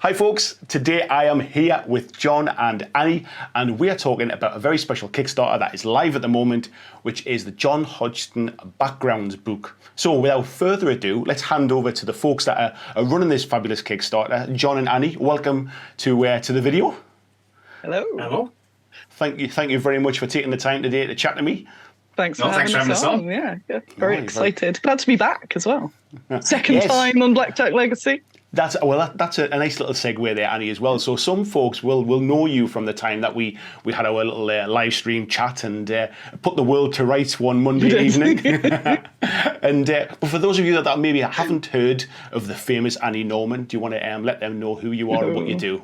Hi folks, today I am here with Jon and Annie and we are talking about a very special Kickstarter that is live at the moment, which is the Jon Hodgson Backgrounds book. So without further ado, let's hand over to the folks that are running this fabulous Kickstarter. Jon and Annie, welcome to the video. Hello. Hello. Thank you very much for taking the time today to chat to me. Thanks for having us on. Yeah, very excited. Glad to be back as well. Second time on BlackJack Legacy. That's a nice little segue there, Annie, as well. So some folks will know you from the time that we had our little live stream chat and put the world to rights one Monday evening. But for those of you that maybe haven't heard of the famous Annie Norman, do you want to let them know who you are and what you do?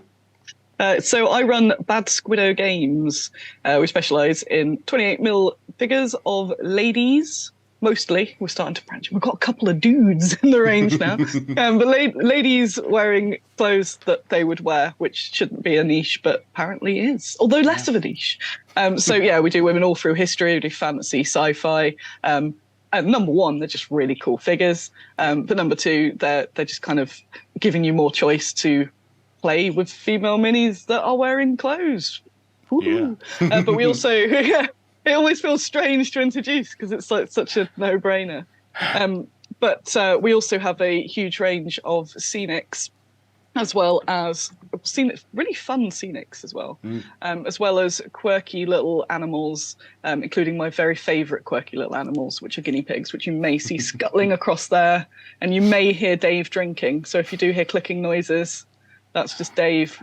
So I run Bad Squiddo Games. We specialise in 28mm figures of ladies. Mostly, we're starting to branch. We've got a couple of dudes in the range now, but ladies wearing clothes that they would wear, which shouldn't be a niche, but apparently is, although less of a niche. So yeah, we do women all through history. We do fantasy, sci-fi. And number one, they're just really cool figures. But number two, they're just kind of giving you more choice to play with female minis that are wearing clothes. Yeah. But we also. It always feels strange to introduce because it's like such a no-brainer. But we also have a huge range of scenics, as well as really fun scenics as well, as well as quirky little animals, including my very favourite quirky little animals, which are guinea pigs, which you may see scuttling across there, and you may hear Dave drinking. So if you do hear clicking noises, that's just Dave.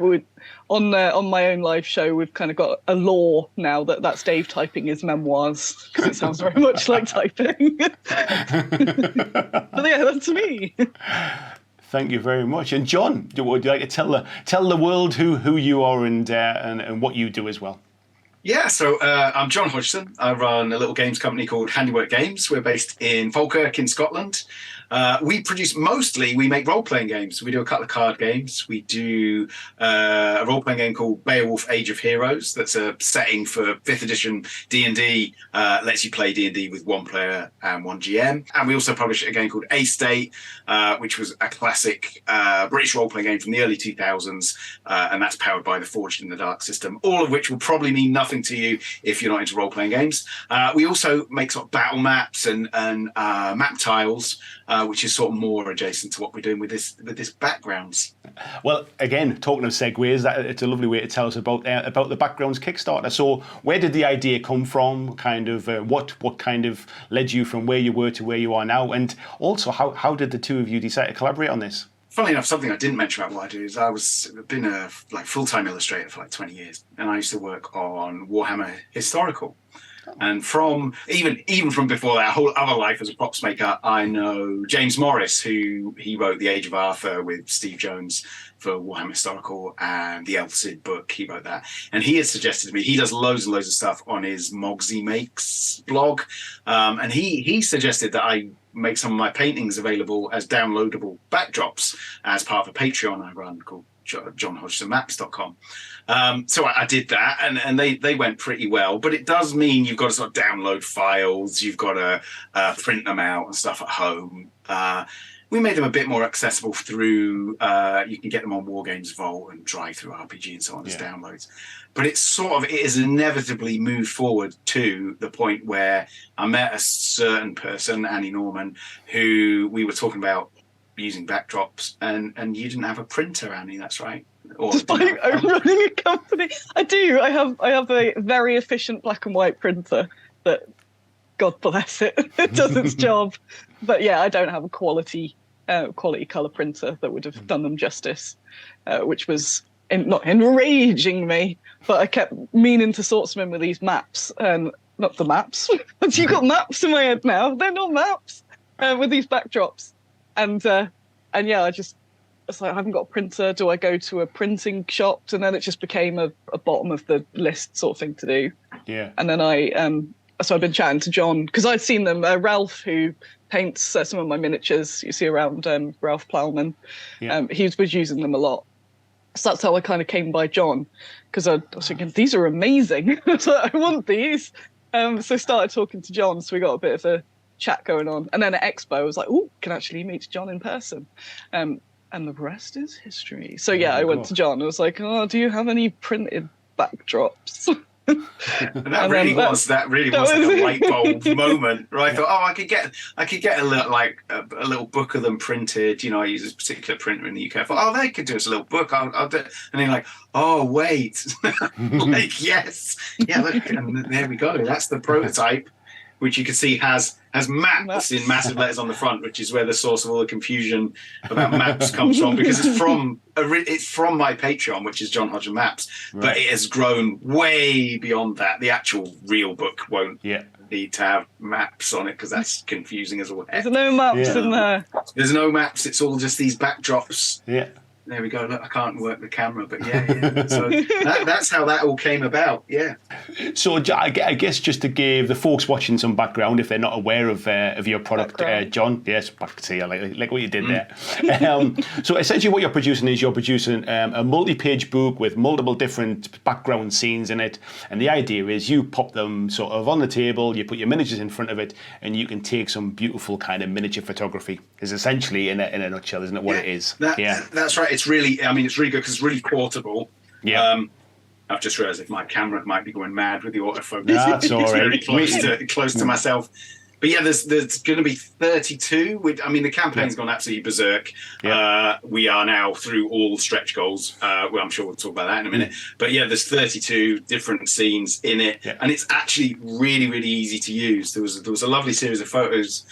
On my own live show, we've kind of got a law now that's Dave typing his memoirs because it sounds very much like typing. But yeah, that's me. Thank you very much. And Jon, would you like to tell the world who you are and what you do as well? Yeah, so I'm Jon Hodgson. I run a little games company called Handiwork Games. We're based in Falkirk in Scotland. We make role-playing games. We do a couple of card games. We do a role-playing game called Beowulf Age of Heroes. That's a setting for 5th edition D&D. Lets you play D&D with one player and one GM. And we also publish a game called A State, which was a classic British role-playing game from the early 2000s. And that's powered by the Forged in the Dark system, all of which will probably mean nothing to you if you're not into role-playing games. We also make sort of battle maps and map tiles, which is sort of more adjacent to what we're doing with this backgrounds. Well, again, talking of segues, it's a lovely way to tell us about the Backgrounds Kickstarter. So, where did the idea come from? Kind of what kind of led you from where you were to where you are now, and also how did the two of you decide to collaborate on this? Funnily enough, something I didn't mention about what I do is I've been a full-time illustrator for 20 years, and I used to work on Warhammer Historical. And from even from before that whole other life as a props maker, I know James Morris, who he wrote The Age of Arthur with Steve Jones for Warhammer Historical, and the Elf Cid book, he wrote that. And he had suggested to me, he does loads and loads of stuff on his Mogsy Makes blog. And he suggested that I make some of my paintings available as downloadable backdrops as part of a Patreon I run called JonHodgsonMaps.com. So I did that, and they went pretty well. But it does mean you've got to sort of download files, you've got to print them out and stuff at home. We made them a bit more accessible through, you can get them on Wargames Vault and Drive-Thru-RPG and so on as downloads. But it has inevitably moved forward to the point where I met a certain person, Annie Norman, who we were talking about using backdrops, and you didn't have a printer, Annie, that's right. Despite running a company, I do. I have a very efficient black and white printer that, God bless it, it does its job. But yeah, I don't have a quality color printer that would have done them justice, which was not enraging me. But I kept meaning to sort some in with these maps, and not the maps. But you got maps in my head now. They're not maps with these backdrops, and yeah, it's like, I haven't got a printer. Do I go to a printing shop? And then it just became a bottom of the list sort of thing to do. Yeah. And then so I've been chatting to Jon because I'd seen them. Ralph, who paints some of my miniatures, you see around, Ralph Plowman. Yeah. He was using them a lot. So that's how I kind of came by Jon, because I was thinking, these are amazing. So I want these. So I started talking to Jon. So we got a bit of a chat going on. And then at Expo, I was like, oh, can actually meet Jon in person. And the rest is history. So yeah, I went to Jon. I was like, "Oh, do you have any printed backdrops?" And that really was like a light bulb moment, right? I thought, oh, I could get a little book of them printed. You know, I use this particular printer in the UK. I thought, oh, they could do us a little book. I'll do it. And then like, oh wait, like yes, yeah, look, and there we go. That's the prototype, which you can see has maps in massive letters on the front, which is where the source of all the confusion about maps comes from, because it's from my Patreon, which is Jon Hodgson Maps, but it has grown way beyond that. The actual real book won't need to have maps on it because that's confusing as well. There's no maps in there. There's no maps. It's all just these backdrops. Yeah. There we go. Look, I can't work the camera, but yeah. So that's how that all came about. Yeah. So I guess just to give the folks watching some background, if they're not aware of your product, Jon. Yes, back to you. Like what you did there. So essentially, what you're producing is a multi-page book with multiple different background scenes in it, and the idea is you pop them sort of on the table, you put your miniatures in front of it, and you can take some beautiful kind of miniature photography. Is essentially in a nutshell, isn't it? What it is? That's right. It's really good because it's really portable. Yeah. I've just realised if my camera might be going mad with the autofocus. That's all right. Very close to myself. But yeah, there's going to be 32. The campaign's gone absolutely berserk. Yeah. We are now through all stretch goals. Well, I'm sure we'll talk about that in a minute. But yeah, there's 32 different scenes in it, and it's actually really, really easy to use. There was a lovely series of photos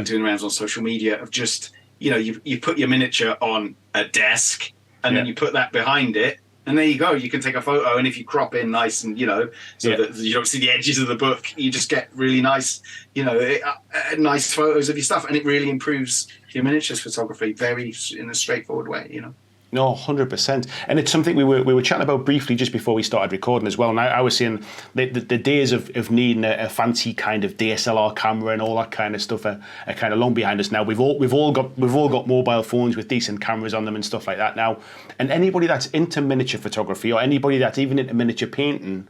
doing rounds on social media of just, you put your miniature on a desk and then you put that behind it, and there you go. You can take a photo, and if you crop in nice and so that you don't see the edges of the book, you just get really nice, nice photos of your stuff, and it really improves your miniatures photography in a straightforward way. No, 100%. And it's something we were chatting about briefly just before we started recording as well. And I was saying the days of needing a fancy kind of DSLR camera and all that kind of stuff are kind of long behind us now. We've all got mobile phones with decent cameras on them and stuff like that now. And anybody that's into miniature photography, or anybody that's even into miniature painting,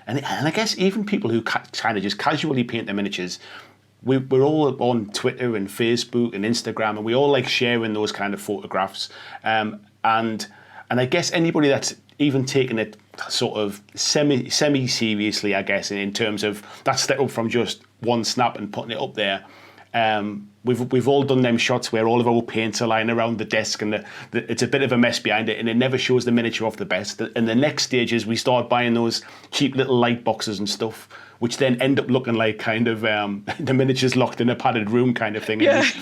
and I guess even people who kind of just casually paint their miniatures, we're all on Twitter and Facebook and Instagram, and we all like sharing those kind of photographs. And I guess anybody that's even taken it sort of semi seriously, I guess, in terms of that step up from just one snap and putting it up there. We've all done them shots where all of our paints are lying around the desk, and it's a bit of a mess behind it, and it never shows the miniature off the best. And the next stage is we start buying those cheap little light boxes and stuff, which then end up looking like kind of the miniatures locked in a padded room kind of thing. Just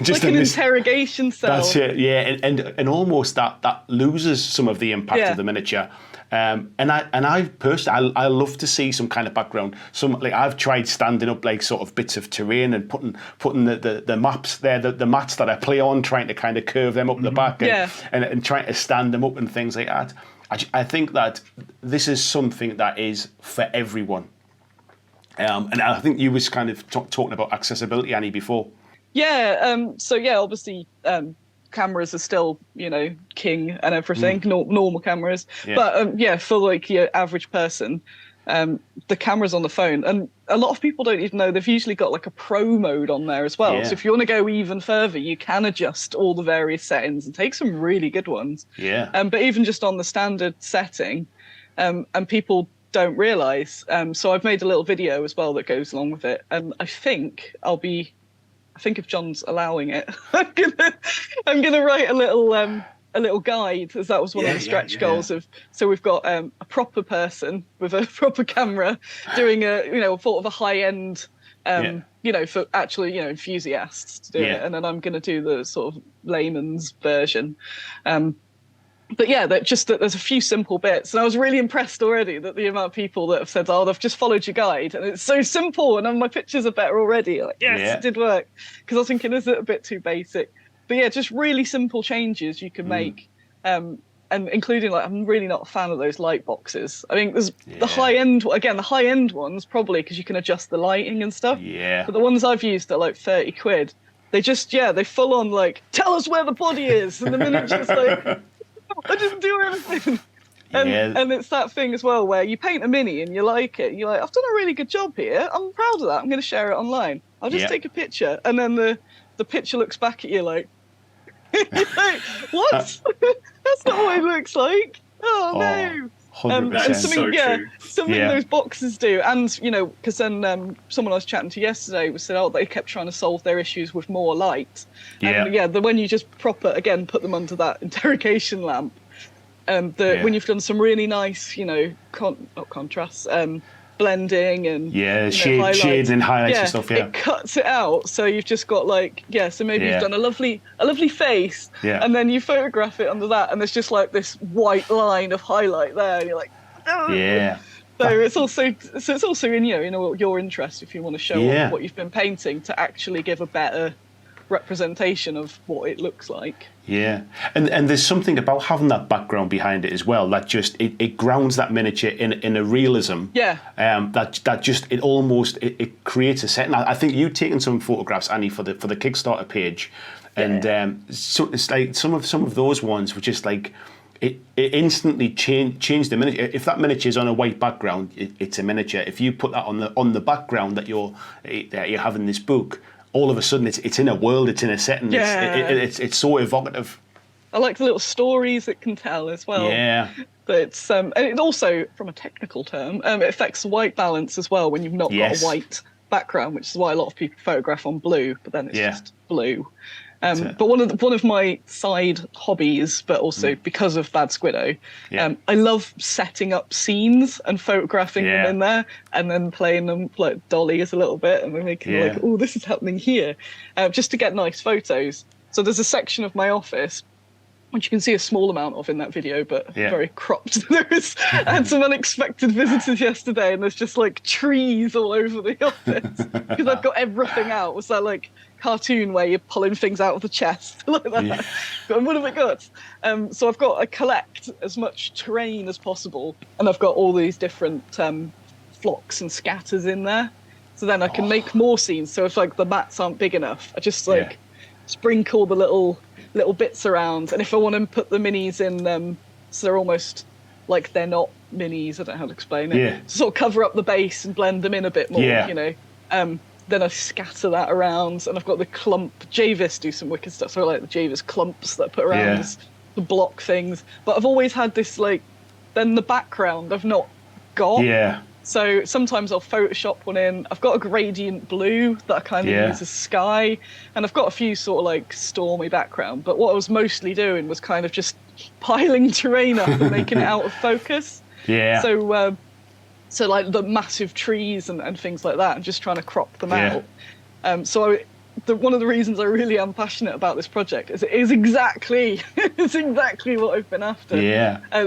like an interrogation cell. That's it, yeah. And almost that loses some of the impact of the miniature. And I personally, I love to see some kind of background. I've tried standing up like sort of bits of terrain and putting the maps there, the mats that I play on, trying to kind of curve them up the back and trying to stand them up and things like that. I think that this is something that is for everyone. And I think you was kind of talking about accessibility, Annie, before. Yeah. Obviously, cameras are still, king and everything. Normal cameras, but for like your average person, the cameras on the phone, and a lot of people don't even know they've usually got like a pro mode on there as well. So if you want to go even further, you can adjust all the various settings and take some really good ones. But even just on the standard setting, and people don't realize. So I've made a little video as well that goes along with it, and I think if Jon's allowing it, I'm gonna write a little guide, as that was one of the stretch goals of. So we've got a proper person with a proper camera doing a sort of a high end, for actually enthusiasts to do it, and then I'm gonna do the sort of layman's version. But yeah, that there's a few simple bits, and I was really impressed already that the amount of people that have said, "Oh, they've just followed your guide, and it's so simple, and my pictures are better already." Like, yes, it did work. Because I was thinking, is it a bit too basic? But yeah, just really simple changes you can make, and including I'm really not a fan of those light boxes. I think there's the high end ones probably because you can adjust the lighting and stuff. Yeah. But the ones I've used are like 30 quid. They just they full on like tell us where the body is, and the miniature's like. I didn't do anything. And it's that thing as well where you paint a mini and you like it. You're like, I've done a really good job here. I'm proud of that. I'm going to share it online. I'll just take a picture. And then the picture looks back at you like, Like, what? That's not what it looks like. Oh no. 100%. And something, so yeah, true. something those boxes do, and because then someone I was chatting to yesterday was said, they kept trying to solve their issues with more light. And when you just put them under that interrogation lamp, when you've done some really nice, not contrasts, blending and shades and highlights and stuff. It cuts it out, so you've just got so maybe you've done a lovely face, and then you photograph it under that, and there's just like this white line of highlight there, and you're like, oh. So it's also in your interest, if you want to show off what you've been painting, to actually give a better representation of what it looks like. And there's something about having that background behind it as well that just it grounds that miniature in a realism that just it creates a setting. I think you've taken some photographs, Annie, for the Kickstarter page, and so it's like some of those ones were just like it instantly changed the miniature. If that miniature is on a white background, it's a miniature. If you put that on the background that you're having this book, all of a sudden it's in a world, it's in a setting. It's so evocative. I like the little stories it can tell as well. But it's and it also, from a technical term, it affects the white balance as well when you've not got a white background, which is why a lot of people photograph on blue, but then it's just blue. But one of my side hobbies, but also because of Bad Squiddo, I love setting up scenes and photographing them in there, and then playing them like dollies a little bit, and then making like, oh, this is happening here, just to get nice photos. So there's a section of my office, which you can see a small amount of in that video, but very cropped. I had some unexpected visitors yesterday, and there's just like trees all over the office because I've got everything out. Was that like cartoon where you're pulling things out of the chest like that? And what have I got? So I collect as much terrain as possible, and I've got all these different flocks and scatters in there. So then I can make more scenes. So if like the mats aren't big enough, I just sprinkle the little bits around, and if I want to put the minis in them, so they're almost like they're not minis, I don't know how to explain it, to sort of cover up the base and blend them in a bit more, then I scatter that around, and I've got the clump. Javis do some wicked stuff, so I like the Javis clumps that I put around to block things, but I've always had this then the background I've not got. So sometimes I'll Photoshop one in. I've got a gradient blue that I kind of use as sky, and I've got a few sort of like stormy background. But what I was mostly doing was kind of just piling terrain up and making it out of focus. So like the massive trees and things like that, and just trying to crop them out. One of the reasons I really am passionate about this project is it is exactly what I've been after.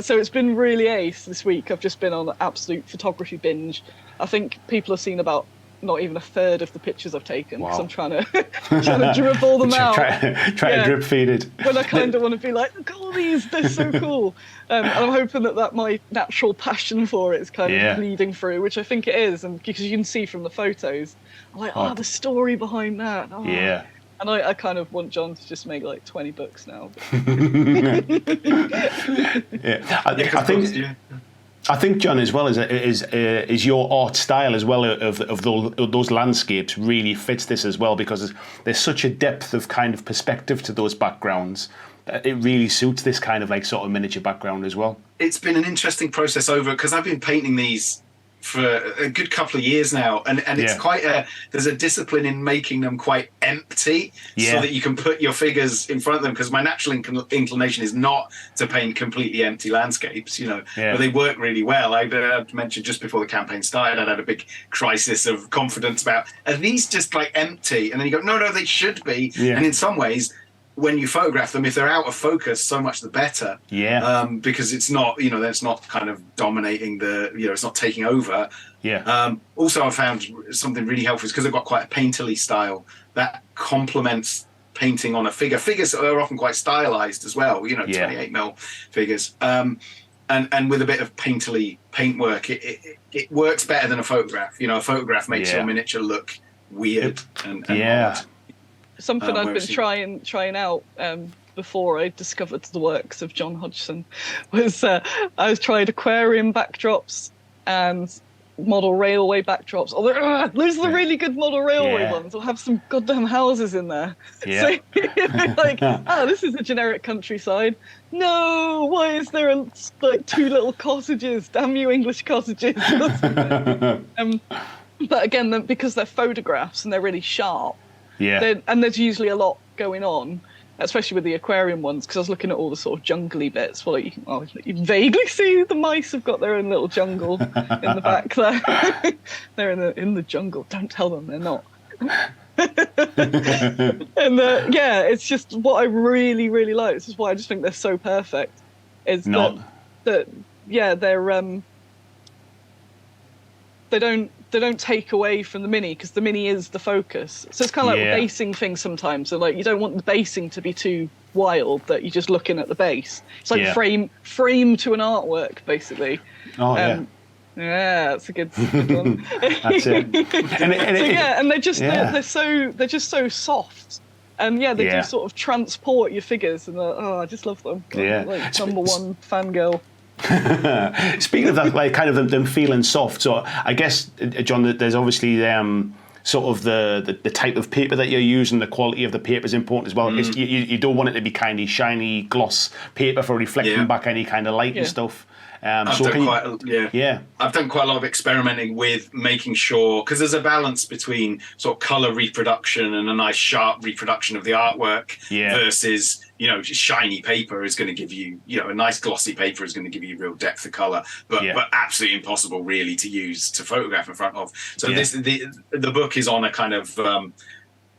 So it's been really ace this week. I've just been on an absolute photography binge. I think people have seen about not even a third of the pictures I've taken, because I'm trying to drip all them out. Try to drip feed it. When I kind of want to be like, look at all these, they're so cool. And I'm hoping that my natural passion for it is kind of bleeding through, which I think it is, and because you can see from the photos, I'm like, the story behind that. And I kind of want Jon to just make like 20 books now. I think, Jon, as well, is your art style as well of those landscapes really fits this as well, because there's such a depth of kind of perspective to those backgrounds. It really suits this kind of like sort of miniature background as well. It's been an interesting process because I've been painting these for a good couple of years now, and it's quite there's a discipline in making them quite empty so that you can put your figures in front of them, because my natural inclination is not to paint completely empty landscapes, but they work really well. I mentioned just before the campaign started, I'd had a big crisis of confidence about, are these just like empty? And then you go, no, they should be. And in some ways, when you photograph them, if they're out of focus, so much the better. Because it's not, that's not kind of dominating it's not taking over. Also, I found something really helpful is because I've got quite a painterly style that complements painting on a figure. Figures are often quite stylized as well, 28mm figures. And with a bit of painterly paintwork, it works better than a photograph. A photograph makes your miniature look weird and odd. Something I've been trying out before I discovered the works of Jon Hodgson was I was trying aquarium backdrops, and model railway backdrops. Or those are the really good model railway ones. They'll have some goddamn houses in there. Yeah. So it's like, this is a generic countryside. No, why is there like 2 little cottages? Damn you, English cottages. But again, because they're photographs and they're really sharp, and there's usually a lot going on, especially with the aquarium ones, because I was looking at all the sort of jungly bits. Well, you can vaguely see the mice have got their own little jungle in the back there. They're in the jungle. Don't tell them they're not. And it's just what I really, really like. This is why I just think they're so perfect. Is that they're they don't take away from the mini, because the mini is the focus. So it's kind of like the basing thing sometimes. So like you don't want the basing to be too wild that you're just looking at the base. It's like frame to an artwork, basically. Yeah, that's a good one. That's it. And they're just so soft. And they do sort of transport your figures, and I just love them. Like number one fangirl. Speaking of that, like kind of them feeling soft. So I guess, John, there's obviously sort of the type of paper that you're using, the quality of the paper is important as well. You don't want it to be kind of shiny gloss paper for reflecting back any kind of light and stuff. I've done quite a lot of experimenting with making sure, because there's a balance between sort of color reproduction and a nice sharp reproduction of the artwork versus, just shiny paper is going to give you, a nice glossy paper is going to give you real depth of color, but absolutely impossible really to use to photograph in front of. So the book is on a kind of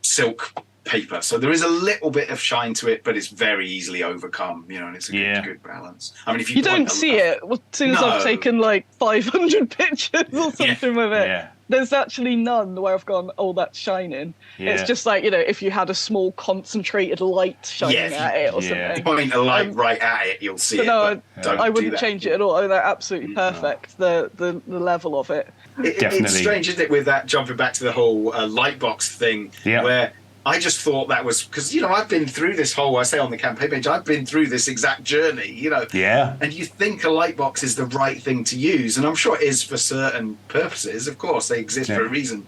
silk paper, so there is a little bit of shine to it, but it's very easily overcome, and it's a good balance. I mean, if you don't see it as soon as I've taken like 500 pictures or something with it, there's actually none where I've gone, that's shining. It's just like, if you had a small concentrated light shining at it or something. Point a light right at it, you'll see it. I wouldn't change it at all. They're absolutely perfect. The level of it. It's strange, isn't it, with that, jumping back to the whole light box thing, where I just thought that was because, I've been through this whole, I say on the campaign page, I've been through this exact journey, and you think a light box is the right thing to use. And I'm sure it is for certain purposes. Of course, they exist for a reason.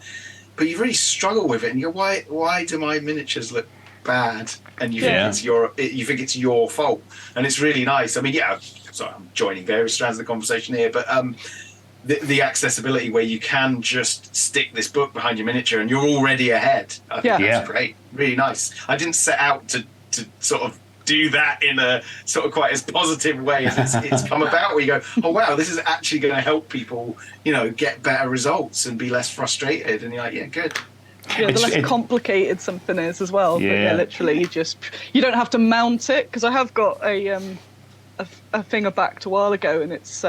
But you really struggle with it. And you go, why do my miniatures look bad? And you think it's your fault. And it's really nice. I mean, sorry, I'm joining various strands of the conversation here, but the accessibility where you can just stick this book behind your miniature and you're already ahead. I think that's great. Really nice. I didn't set out to sort of do that in a sort of quite as positive way as it's come about, where you go, oh wow, this is actually going to help people, get better results and be less frustrated. And you're like, good. Yeah, the less complicated something is as well. But literally, you don't have to mount it, because I have got a thing I backed a while ago, and it's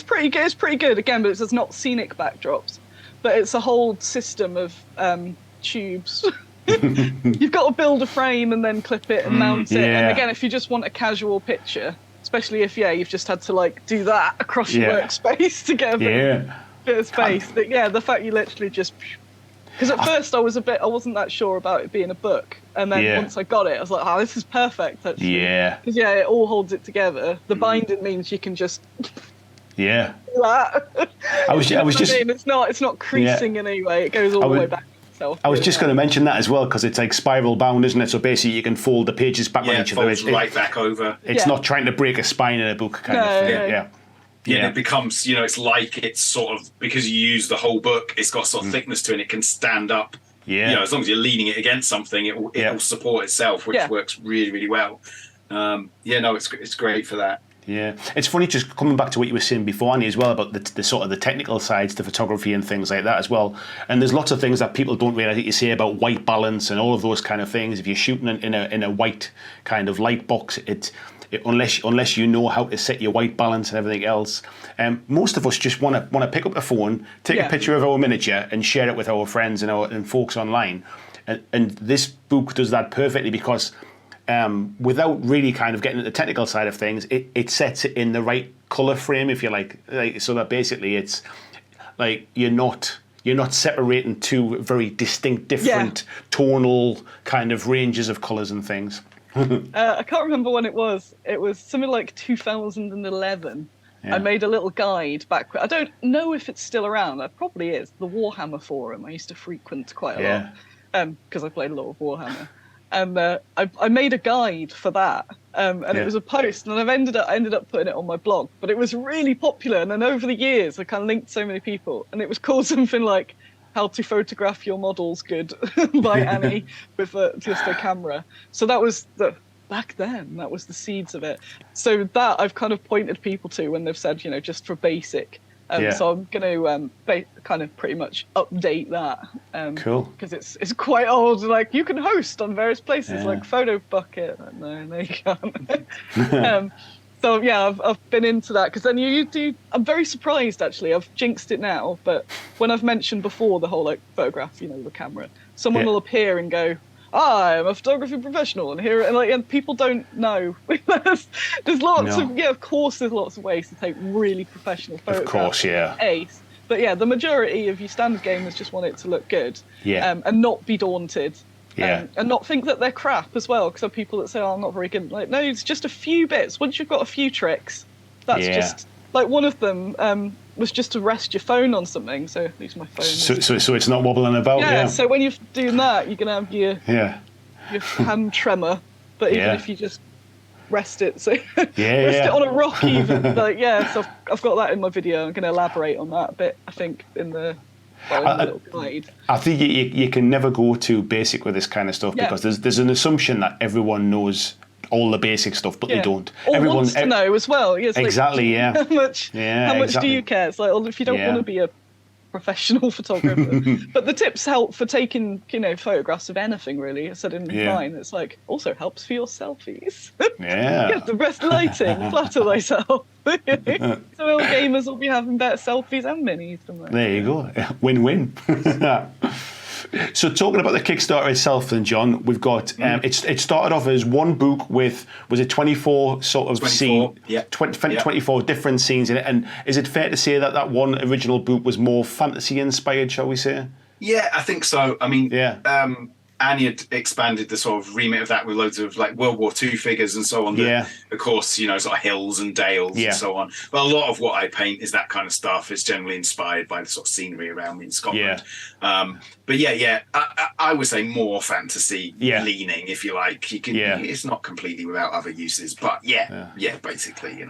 pretty good. It's pretty good again, but it's not scenic backdrops. But it's a whole system of tubes. You've got to build a frame and then clip it and mount it. And again, if you just want a casual picture, especially if you've just had to like do that across your workspace to get a bit of space. The fact you literally just, because at first I wasn't that sure about it being a book, and then once I got it, I was like, this is perfect. Actually. Because it all holds it together. The binding means you can just. I was just. I mean, it's not creasing in any way. It goes all the way back. I was just going to mention that as well, because it's like spiral bound, isn't it? So basically, you can fold the pages back on each other. It's right back over. It's not trying to break a spine in a book kind of thing. Yeah, it becomes, it's like it's sort of, because you use the whole book, it's got sort of thickness to it, and it can stand up. As long as you're leaning it against something, it will support itself, which works really, really well. It's great for that. Yeah, it's funny, just coming back to what you were saying before, Annie, as well, about the sort of the technical sides to photography and things like that as well. And there's lots of things that people don't realise that you say about white balance and all of those kind of things. If you're shooting in a white kind of light box, unless you know how to set your white balance and everything else, most of us just want to pick up the phone, take a picture of our miniature and share it with our friends and folks online. And this book does that perfectly, because without really kind of getting into the technical side of things, it sets it in the right colour frame, if you like, so that basically it's like you're not separating two very distinct, different tonal kind of ranges of colours and things. I can't remember when it was. It was something like 2011. I made a little guide back. I don't know if it's still around. It probably is. The Warhammer forum I used to frequent quite a lot because I played a lot of Warhammer. And I made a guide for that, and it was a post, and I ended up putting it on my blog. But it was really popular, and then over the years, I kind of linked so many people, and it was called something like "How to Photograph Your Models Good" by Annie with just a camera. So that was back then. That was the seeds of it. So that I've kind of pointed people to when they've said, just for basic. So I'm going to kind of pretty much update that. Cool. Because it's quite old. Like, you can host on various places, like Photo Bucket. No, you can't. So yeah, I've been into that, because then you do. I'm very surprised, actually. I've jinxed it now, but when I've mentioned before the whole photograph, the camera, someone will appear and go, I'm a photography professional, and people don't know. there's lots of course there's lots of ways to take really professional photographs. Of course, yeah. Ace. But yeah, the majority of you standard gamers just want it to look good. Yeah. And not be daunted. Yeah. And not think that they're crap as well, because there are people that say, I'm not very good. Like, no, it's just a few bits. Once you've got a few tricks, that's just like one of them was just to rest your phone on something. So use my phone. So it's not wobbling about. Yeah. So when you're doing that, you're gonna have your hand tremor. But even if you just rest it, rest it on a rock even. So I've got that in my video. I'm gonna elaborate on that a bit, I think, in the little guide. I think you can never go too basic with this kind of stuff, because there's an assumption that everyone knows all the basic stuff, but they don't. Everyone wants to know as well. It's exactly. How much do you care? It's like, well, if you don't want to be a professional photographer, but the tips help for taking photographs of anything, really. I said in mine, it's like also helps for your selfies. Get the best lighting, flatter thyself. So all gamers will be having better selfies and minis from that. There you go, win-win. So talking about the Kickstarter itself then, John, we've got, it started off as one book with, was it 24 sort of 24 different scenes in it, and is it fair to say that that one original book was more fantasy inspired, shall we say? Yeah, I think so. I mean, Annie had expanded the sort of remit of that with loads of like World War II figures and so on. That, of course, sort of hills and dales and so on. But a lot of what I paint is that kind of stuff. It's generally inspired by the sort of scenery around me in Scotland. But I would say more fantasy leaning, if you like. You can. It's not completely without other uses, but basically,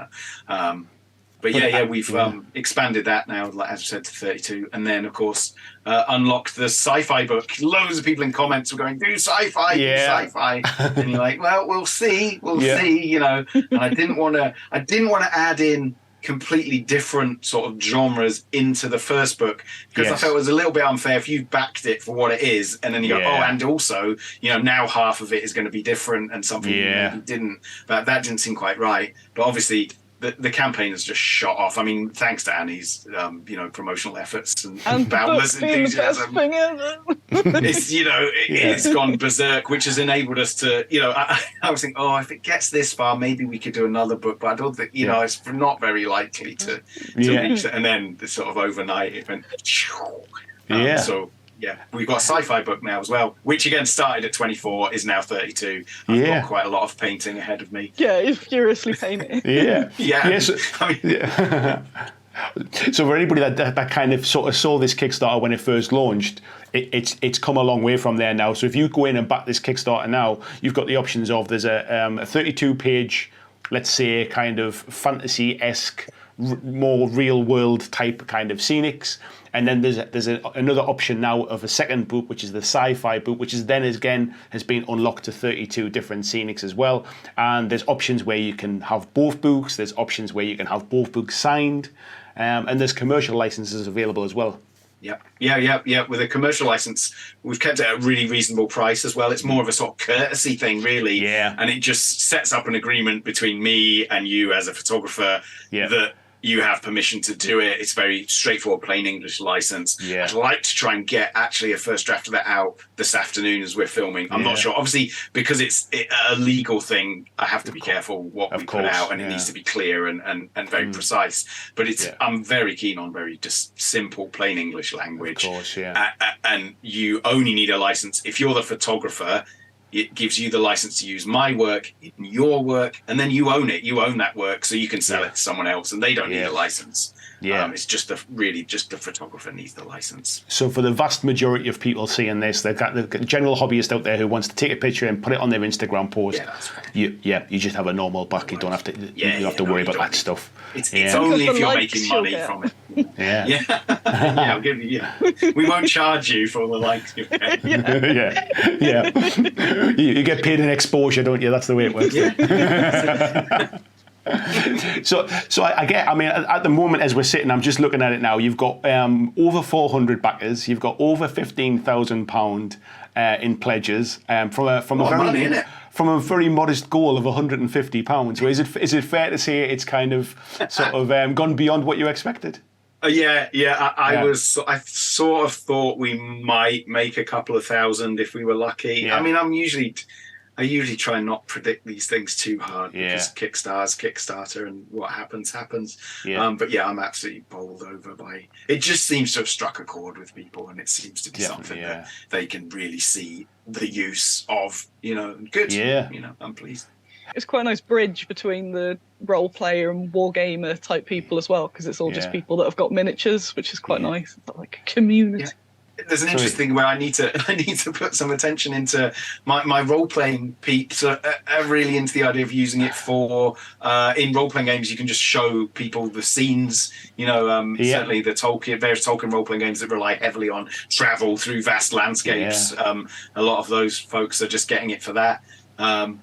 But we've expanded that now, like as I said, to 32, and then of course unlocked the sci-fi book. Loads of people in comments were going, "Do sci-fi, do sci-fi," and you're like, "Well, we'll see, see." And I didn't want to add in completely different sort of genres into the first book, because I felt it was a little bit unfair if you backed it for what it is, and then you go, and also, now half of it is going to be different and something you maybe didn't. But that didn't seem quite right. But obviously, the campaign has just shot off. I mean, thanks to Annie's, promotional efforts and boundless enthusiasm. It's gone berserk, which has enabled us to, I was thinking, if it gets this far, maybe we could do another book, but I don't think, it's not very likely to reach that. And then the sort of overnight it went, so. Yeah, we've got a sci-fi book now as well, which again started at 24, is now 32. I've got quite a lot of painting ahead of me. Yeah, you're furiously painting. So for anybody that kind of sort of saw this Kickstarter when it first launched, it's come a long way from there now. So if you go in and back this Kickstarter now, you've got the options of there's a 32-page, let's say, kind of fantasy-esque, more real-world type kind of scenics. And then there's another option now of a second book, which is the sci-fi book, which is then again has been unlocked to 32 different scenics as well. And there's options where you can have both books. There's options where you can have both books signed, and there's commercial licenses available as well. Yeah. With a commercial license, we've kept it at a really reasonable price as well. It's more of a sort of courtesy thing, really. Yeah. And it just sets up an agreement between me and you as a photographer that you have permission to do it. It's very straightforward, plain English license. Yeah. I'd like to try and get actually a first draft of that out this afternoon as we're filming. I'm not sure. Obviously, because it's a legal thing, I have to be careful what we put out, and it needs to be clear and very precise. But I'm very keen on very just simple, plain English language. Of course, and you only need a license if you're the photographer. it gives you the license to use my work in your work, and then you own it. You own that work, so you can sell it to someone else, and they don't need a license. Yeah, it's just the photographer needs the license. So for the vast majority of people seeing this, they've got the general hobbyist out there who wants to take a picture and put it on their Instagram post. Yeah, that's right. You just have a normal back. You don't have to. You have to worry about that stuff. It's only if you're making money from it. Yeah. I'll give you. We won't charge you for the likes you get. Yeah. You get paid in exposure, don't you? That's the way it works. So I get. I mean, at the moment, as we're sitting, I'm just looking at it now. You've got over 400 backers. You've got over £15,000 in pledges from a very modest goal of £150. So is it fair to say it's kind of sort of gone beyond what you expected? I sort of thought we might make a couple of thousand if we were lucky. Yeah. I mean, I usually try and not predict these things too hard because Kickstarter, and what happens. Yeah. But I'm absolutely bowled over by it. Just seems to have struck a chord with people, and it seems to be something that they can really see the use of. Good. Yeah. I'm pleased. It's quite a nice bridge between the role player and wargamer type people as well, because it's all just people that have got miniatures, which is quite nice. It's like a community. Yeah. There's an interesting where I need to put some attention into my role playing peeps are really into the idea of using it for in role playing games. You can just show people the scenes. Certainly the various Tolkien role playing games that rely heavily on travel through vast landscapes. A lot of those folks are just getting it for that. But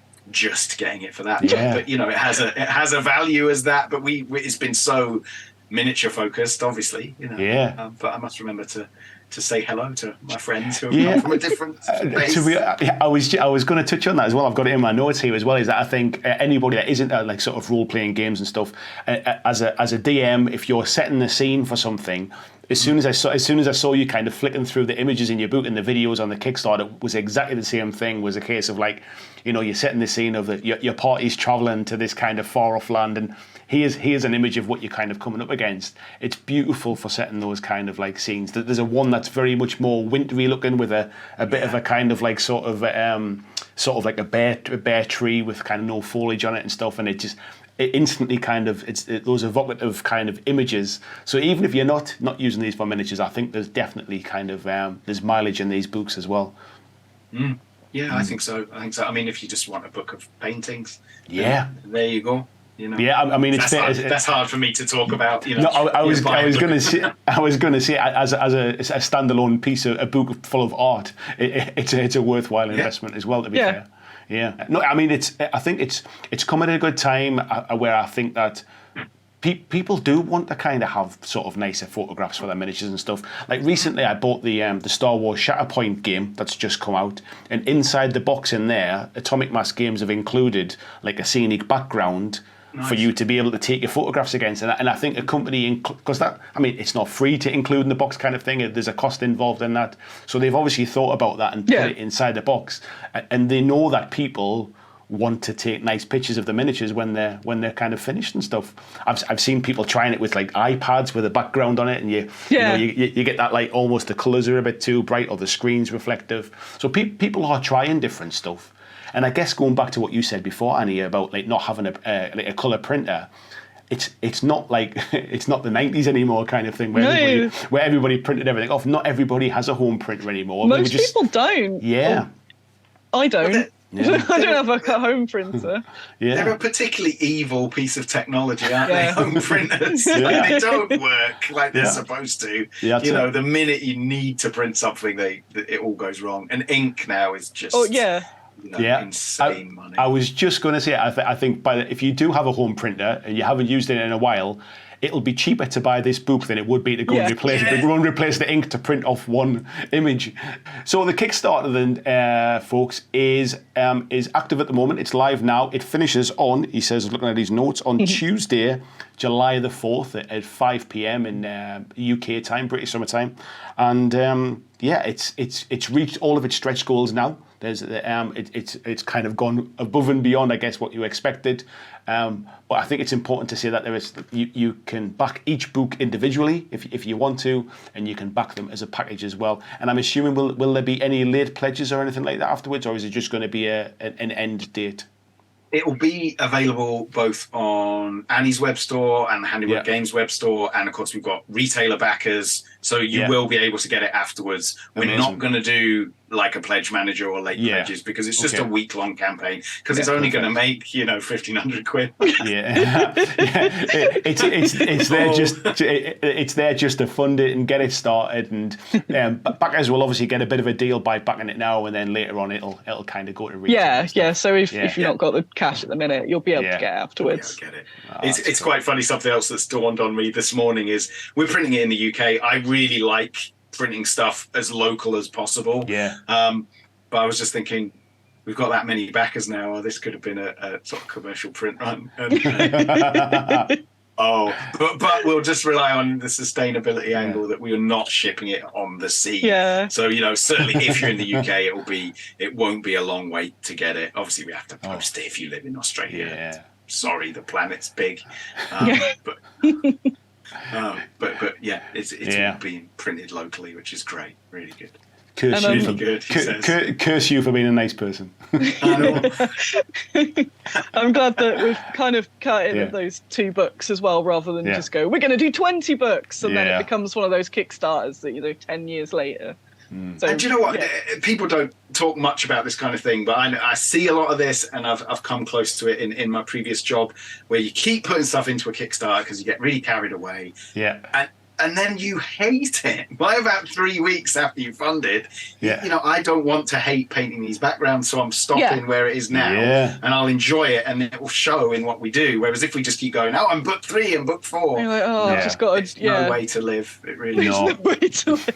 it has a value as that. But it's been so miniature focused, obviously. But I must remember to say hello to my friends who have come from a different base. I was going to touch on that as well. I've got it in my notes here as well. Is that I think anybody that isn't like sort of role playing games and stuff, as a DM, if you're setting the scene for something, as soon as I saw you kind of flicking through the images in your book and the videos on the Kickstarter, it was exactly the same thing. Was a case of like, you're setting the scene of your party's traveling to this kind of far off land, and here's an image of what you're kind of coming up against. It's beautiful for setting those kind of like scenes. There's a one that's very much more wintry looking with a bit of a kind of like sort of like a bare tree with kind of no foliage on it and stuff, and it instantly kind of those evocative kind of images. So even if you're not using these for miniatures, I think there's definitely kind of there's mileage in these books as well. Yeah, I think so. I mean, if you just want a book of paintings, there you go. Yeah, I mean, that's hard for me to talk about. No, I was going to say as a standalone piece, a book full of art. It's a worthwhile investment as well. To be fair, no, I mean, I think it's come at a good time where I think that people do want to kind of have sort of nicer photographs for their miniatures and stuff. Like recently, I bought the Star Wars Shatterpoint game that's just come out, and inside the box in there, Atomic Mass Games have included like a scenic background. Nice. For you to be able to take your photographs against, and I think a company, because it's not free to include in the box kind of thing. There's a cost involved in that, so they've obviously thought about that and put it inside the box, and they know that people want to take nice pictures of the miniatures when they're kind of finished and stuff. I've seen people trying it with like iPads with a background on it, and you get that like almost the colours are a bit too bright or the screen's reflective. So people are trying different stuff. And I guess going back to what you said before, Annie, about like not having a colour printer, it's not like it's not the 90s anymore kind of thing where everybody printed everything off. Not everybody has a home printer anymore. Most people don't. Yeah. I don't. I don't have a home printer. They're a particularly evil piece of technology, aren't they? Home printers. Like, they don't work like they're supposed to. The minute you need to print something, it all goes wrong. And ink now is just... insane money. I was just going to say, I think if you do have a home printer and you haven't used it in a while, it'll be cheaper to buy this book than it would be to go and replace the ink to print off one image. So the Kickstarter then, folks, is active at the moment. It's live now. It finishes on, he says, looking at his notes, on Tuesday, July the 4th at 5 p.m. in UK time, British summer time. And it's reached all of its stretch goals now. It's kind of gone above and beyond, I guess, what you expected. But I think it's important to say that you can back each book individually if you want to, and you can back them as a package as well. And I'm assuming will there be any late pledges or anything like that afterwards, or is it just going to be an end date? It will be available both on Annie's web store and the Handiwork Games web store, and of course we've got retailer backers, so you will be able to get it afterwards. We're not going to do like a pledge manager or late pledges because it's just a week-long campaign, because it's only going to make 1,500 quid. It's there just to fund it and get it started, and backers will obviously get a bit of a deal by backing it now, and then later on it'll kind of go to retail. So if you've not got the cash at the minute, you'll be able to get it afterwards. Get it. It's quite funny. Something else that's dawned on me this morning is we're printing it in the UK. I really like printing stuff as local as possible. But I was just thinking, we've got that many backers now. This could have been a sort of commercial print run. But we'll just rely on the sustainability angle that we are not shipping it on the sea. So certainly if you're in the UK, it won't be a long wait to get it. Obviously we have to post it if you live in Australia. Sorry, the planet's big. But it's all being printed locally, which is great. Really good. Curse you for being a nice person. I know. I'm glad that we've kind of cut in at those 2 books as well, rather than just go, we're going to do 20 books, and then it becomes one of those Kickstarters that 10 years later. So, and do you know what? People don't talk much about this kind of thing, but I see a lot of this, and I've come close to it in my previous job, where you keep putting stuff into a Kickstarter because you get really carried away. And then you hate it. By about 3 weeks after you funded, I don't want to hate painting these backgrounds, so I'm stopping where it is now, and I'll enjoy it, and it will show in what we do. Whereas if we just keep going, I'm book 3 and book 4, you're like, I've just got it's no way to live. It really is. No way to live.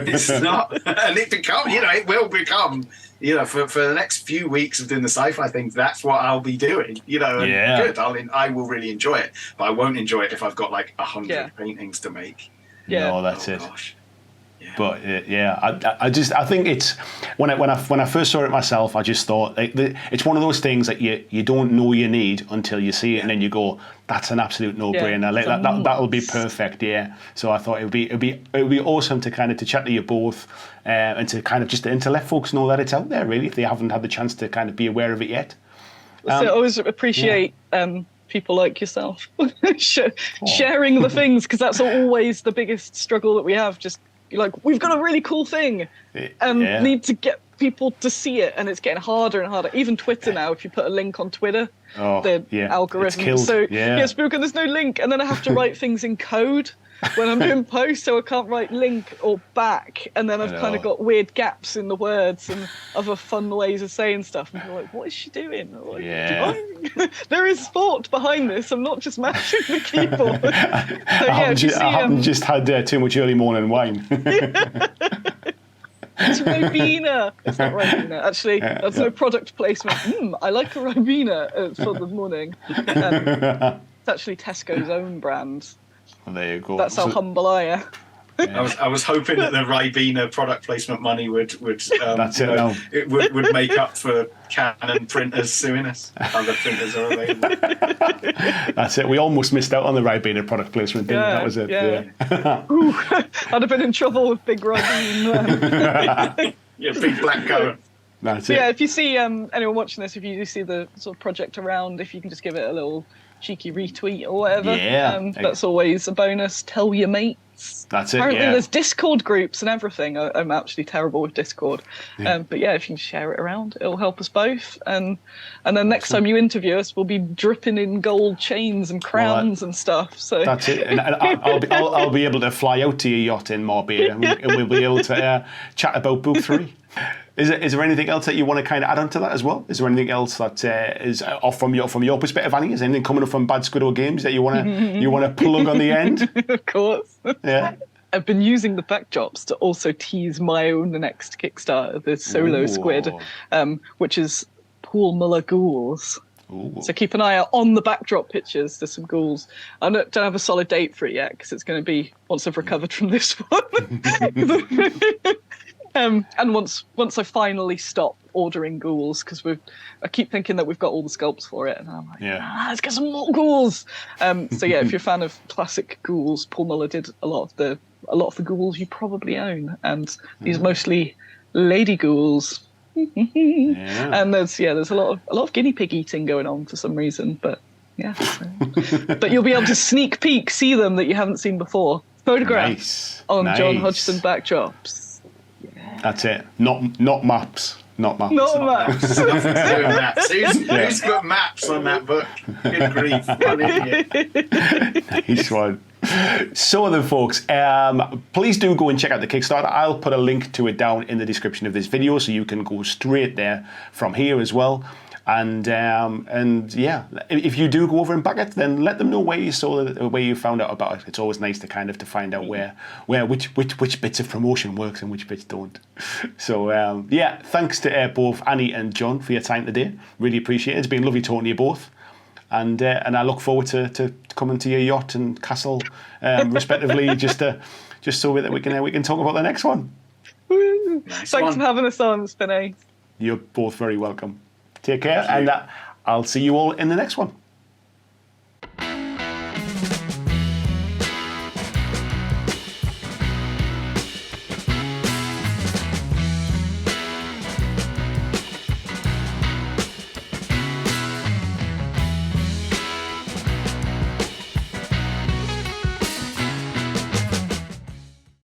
It's not, and it will become. For the next few weeks of doing the sci-fi things, that's what I'll be doing. Good. I will really enjoy it, but I won't enjoy it if I've got like 100 paintings to make. No, that's it. Gosh. But I think it's when I first saw it myself, I just thought it's one of those things that you don't know you need until you see it, and then you go, that's an absolute no-brainer. That'll be perfect. So I thought it would be awesome to kind of to chat to you both, and to kind of just to let folks know that it's out there, really, if they haven't had the chance to kind of be aware of it yet. So I always appreciate people like yourself sharing the things, because that's always the biggest struggle that we have. Just we've got a really cool thing and need to get people to see it, and it's getting harder and harder. Even Twitter now, if you put a link on Twitter, the algorithm. So there's no link, and then I have to write things in code when I'm doing posts, so I can't write link or back, and then I've kind of got weird gaps in the words and other fun ways of saying stuff. And you're like, what is she doing? There is thought behind this. I'm not just mashing the keyboard. I haven't just had too much early morning wine. It's Ribena. It's not Ribena. Actually, that's no product placement. I like a Ribena for the morning. It's actually Tesco's own brand. Well, there you go. That's how humble I am. I was hoping that the Ribena product placement money would make up for Canon printers suing us. Other printers are available. That's it. We almost missed out on the Ribena product placement, didn't we? That was it. Ooh, I'd have been in trouble with big Ribena. Big black coat. That's it. If you see anyone watching this, if you do see the sort of project around, if you can just give it a little cheeky retweet or whatever, that's always a bonus. Tell your mates. That's it. Apparently there's Discord groups and everything. I'm actually terrible with Discord, but if you can share it around, it'll help us both. And then next time you interview us, we'll be dripping in gold chains and crowns and stuff. So that's it. And I'll be able to fly out to your yacht in Marbella, and we'll be able to chat about book 3. Is there anything else that you want to kind of add on to that as well? Is there anything else that is off from your perspective, Annie? Is anything coming up from Bad Squiddo Games that you want to plug on the end? Of course. Yeah. I've been using the backdrops to also tease my own next Kickstarter, the solo squid, which is Paul Muller ghouls. Ooh. So keep an eye out on the backdrop pictures. There's some ghouls. I don't have a solid date for it yet, because it's going to be once I've recovered from this one. And once I finally stop ordering ghouls because I keep thinking that we've got all the sculpts for it, and I'm like, let's get some more ghouls. So yeah, if you're a fan of classic ghouls, Paul Muller did a lot of the ghouls you probably own, and these are mostly lady ghouls. And there's a lot of guinea pig eating going on for some reason, but yeah. But you'll be able to sneak peek, see them that you haven't seen before. Photographs on Jon Hodgson backdrops. Yeah. That's it. Not maps. Not maps. Not maps. Who's got maps on that book? Good grief. What an idiot. Nice one. So then, folks, please do go and check out the Kickstarter. I'll put a link to it down in the description of this video, so you can go straight there from here as well. And yeah, if you do go over and back it, then let them know where you saw it, where you found out about it. It's always nice to to find out which bits of promotion works and which bits don't. So yeah, thanks to both Annie and Jon for your time today. Really appreciate it. It's been lovely talking to you both. And I look forward to coming to your yacht and castle, respectively, just so that we can talk about the next one. Thanks for having us on. It's been nice. You're both very welcome. Take care, and I'll see you all in the next one.